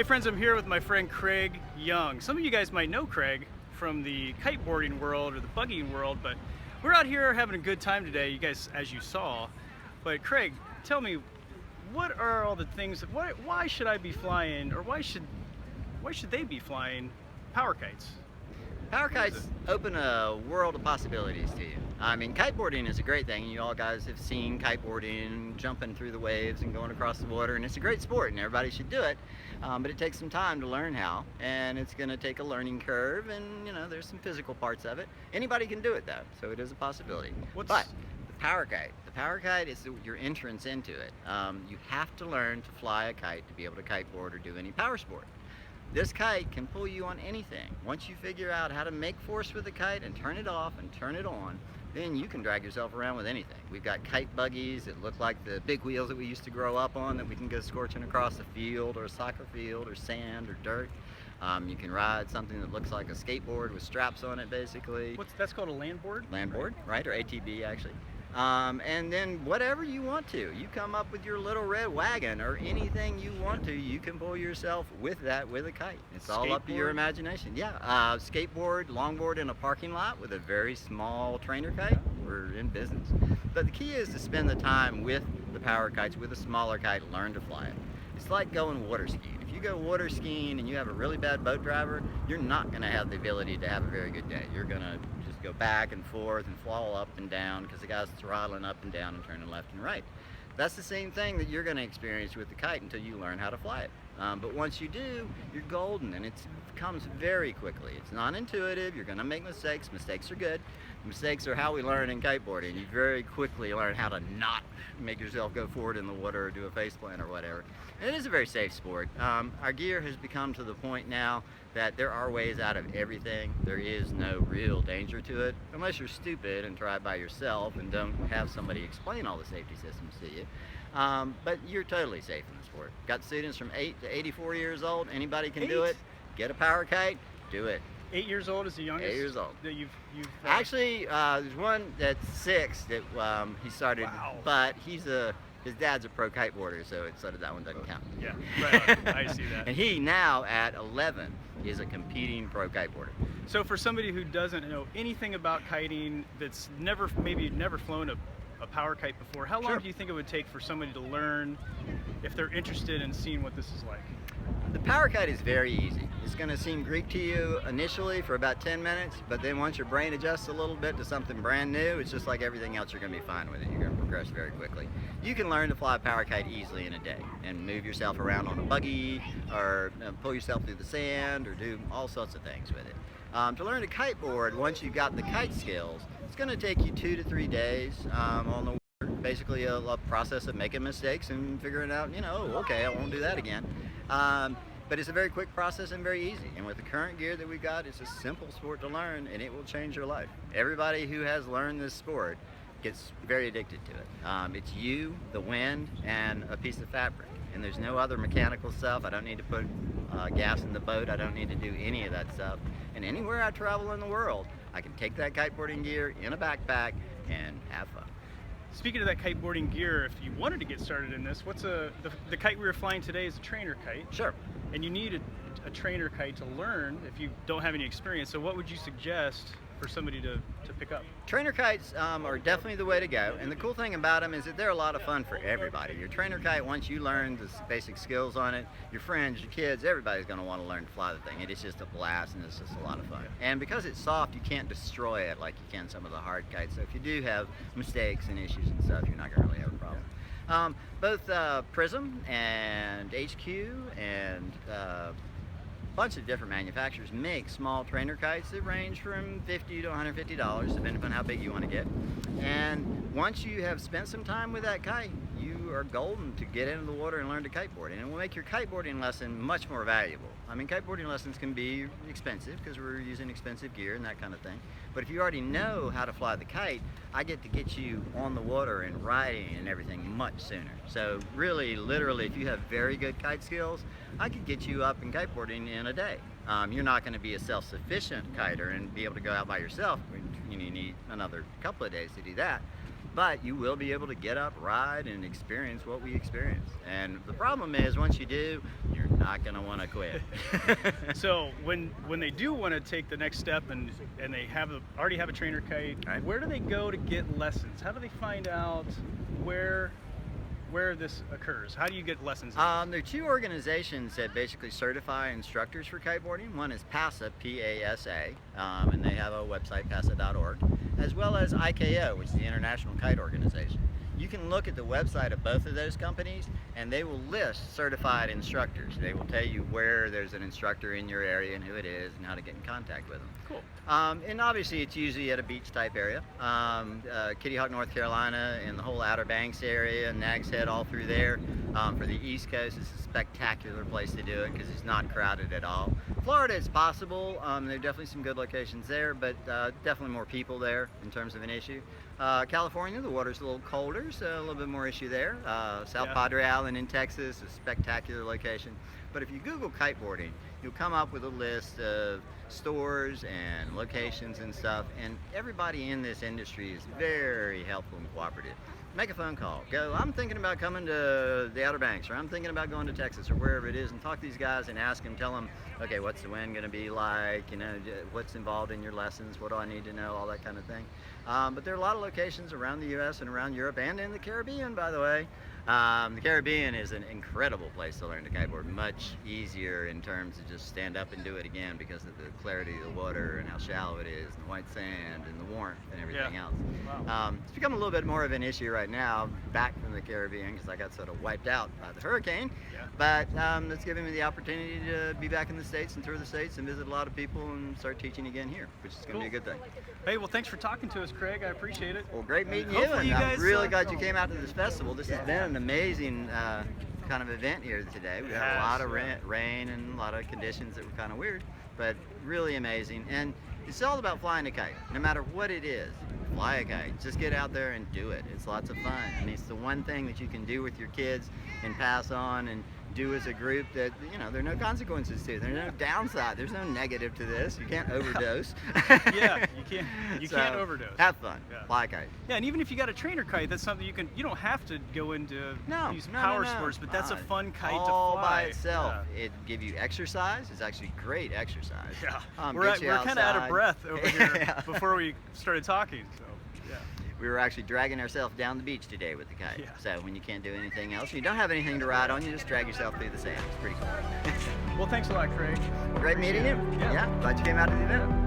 Hey friends, I'm here with my friend Craig Young. Some of you guys might know Craig from the kiteboarding world or the buggying world, but we're out here having a good time today, you guys, as you saw. But Craig, tell me, what are all the things, why should I be flying, or why should they be flying power kites? Power kites open a world of possibilities to you. I mean, kiteboarding is a great thing. You all guys have seen kiteboarding, jumping through the waves and going across the water, and it's a great sport and everybody should do it. But it takes some time to learn how, and it's going to take a learning curve, and you know, there's some physical parts of it. Anybody can do it though, so it is a possibility. But the power kite is your entrance into it. You have to learn to fly a kite to be able to kiteboard or do any power sport. This kite can pull you on anything. Once you figure out how to make force with the kite and turn it off and turn it on, then you can drag yourself around with anything. We've got kite buggies that look like the big wheels that we used to grow up on that we can go scorching across a field or a soccer field or sand or dirt. You can ride something that looks like a skateboard with straps on it, basically. That's called a land board? Land board, right? Or ATV, actually. And then whatever you want to. You come up with your little red wagon or anything you want to, you can pull yourself with that with a kite. It's all up to your imagination. Yeah, skateboard, longboard in a parking lot with a very small trainer kite, we're in business. But the key is to spend the time with the power kites, with a smaller kite, learn to fly it. It's like going water skiing. If you go water skiing and you have a really bad boat driver, you're not going to have the ability to have a very good day. You're going to just go back and forth and fall up and down because the guy's throttling up and down and turning left and right. That's the same thing that you're going to experience with the kite until you learn how to fly it. But once you do, you're golden, and it comes very quickly. It's non-intuitive. You're going to make mistakes. Mistakes are good. Mistakes are how we learn in kiteboarding. You very quickly learn how to not make yourself go forward in the water or do a face plant or whatever. And it is a very safe sport. Our gear has become to the point now that there are ways out of everything. There is no real danger to it, unless you're stupid and try it by yourself and don't have somebody explain all the safety systems to you. But you're totally safe in the sport. Got students from 8 to 84 years old. Anybody can do it. Get a power kite, do it. 8 years old is the youngest? 8 years old. That you've Actually, there's one that's 6 that he started, but his dad's a pro kiteboarder, so that one doesn't count. Yeah, right on. I see that. And he now at 11 is a competing pro kiteboarder. So for somebody who doesn't know anything about kiting, that's maybe never flown a power kite before, how long do you think it would take for somebody to learn if they're interested in seeing what this is like? The power kite is very easy. It's going to seem Greek to you initially for about 10 minutes, but then once your brain adjusts a little bit to something brand new, it's just like everything else, you're going to be fine with it. You're going to progress very quickly. You can learn to fly a power kite easily in a day and move yourself around on a buggy or pull yourself through the sand or do all sorts of things with it. To learn to kiteboard, once you've got the kite skills, it's going to take you 2 to 3 days on the water. Basically a process of making mistakes and figuring out, okay, I won't do that again. But it's a very quick process and very easy. And with the current gear that we've got, it's a simple sport to learn, and it will change your life. Everybody who has learned this sport gets very addicted to it. It's you, the wind, and a piece of fabric. And there's no other mechanical stuff. I don't need to put gas in the boat. I don't need to do any of that stuff. And anywhere I travel in the world, I can take that kiteboarding gear in a backpack and have fun. Speaking of that kiteboarding gear, if you wanted to get started in this, the kite we were flying today is a trainer kite. Sure. And you need a trainer kite to learn if you don't have any experience. So what would you suggest for somebody to pick up? Trainer kites are definitely the way to go. And the cool thing about them is that they're a lot of fun for everybody. Your trainer kite, once you learn the basic skills on it, your friends, your kids, everybody's going to want to learn to fly the thing. It is just a blast, and it's just a lot of fun. And because it's soft, you can't destroy it like you can some of the hard kites. So if you do have mistakes and issues and stuff, you're not going to really have a problem. Both Prism and HQ and a bunch of different manufacturers make small trainer kites that range from $50 to $150, depending on how big you want to get. And once you have spent some time with that kite, you are golden to get into the water and learn to kiteboard. And it will make your kiteboarding lesson much more valuable. I mean, kiteboarding lessons can be expensive because we're using expensive gear and that kind of thing. But if you already know how to fly the kite, I get to get you on the water and riding and everything much sooner. So really, literally, if you have very good kite skills, I could get you up in kiteboarding in a day. You're not going to be a self-sufficient kiter and be able to go out by yourself. You need another couple of days to do that. But you will be able to get up, ride, and experience what we experience. And the problem is, once you do, you're you're not going to want to quit. So when they do want to take the next step and they already have a trainer kite, Right. where do they go to get lessons? How do they find out where this occurs? How do you get lessons? There are two organizations that basically certify instructors for kiteboarding. One is PASA, P-A-S-A, and they have a website, pasa.org, as well as IKO, which is the International Kite Organization. You can look at the website of both of those companies and they will list certified instructors. They will tell you where there's an instructor in your area and who it is and how to get in contact with them. Cool. And obviously it's usually at a beach type area. Kitty Hawk, North Carolina, and the whole Outer Banks area, Nags Head, all through there. For the East Coast, it's a spectacular place to do it because it's not crowded at all. Florida, it's possible. There are definitely some good locations there, but definitely more people there in terms of an issue. California, the water's a little colder, so a little bit more issue there. South Padre Island in Texas, a spectacular location. But if you Google kiteboarding, you'll come up with a list of stores and locations and stuff, and everybody in this industry is very helpful and cooperative. Make a phone call. Go, I'm thinking about coming to the Outer Banks, or I'm thinking about going to Texas, or wherever it is, and talk to these guys and ask them, tell them, okay, what's the wind going to be like, you know, what's involved in your lessons, what do I need to know, all that kind of thing. But there are a lot of locations around the U.S. and around Europe and in the Caribbean, by the way. The Caribbean is an incredible place to learn to kiteboard, much easier in terms of just stand up and do it again because of the clarity of the water and how shallow it is, and the white sand and the warmth and everything else. Wow. It's become a little bit more of an issue right now, back from the Caribbean, because I got sort of wiped out by the hurricane. Yeah. But it's given me the opportunity to be back in the States and tour the States and visit a lot of people and start teaching again here, which is going to be a good thing. Hey, well, thanks for talking to us, Craig. I appreciate it. Well, great meeting you, Hopefully and you I'm guys, really glad you came out to this festival. This has been an amazing kind of event here today. We had a lot of rain and a lot of conditions that were kind of weird, but really amazing. And it's all about flying a kite, no matter what it is. Fly a kite. Just get out there and do it. It's lots of fun. I mean, it's the one thing that you can do with your kids and pass on and do as a group that, you know, there are no consequences to. There's no downside. There's no negative to this. You can't overdose. Yeah, you can't overdose. Have fun. Yeah. Fly a kite. Yeah, and even if you got a trainer kite, that's something you don't have to go into these power sports, but that's a fun kite to fly. All by itself. Yeah. It give you exercise. It's actually great exercise. Yeah. We're kind of out of breath over here before we started talking. So. Yeah. We were actually dragging ourselves down the beach today with the kite. Yeah. So when you can't do anything else, you don't have anything to ride on, you just drag yourself through the sand. It's pretty cool. Well, thanks a lot, Craig. Great meeting you. Yeah. Glad you came out to the event.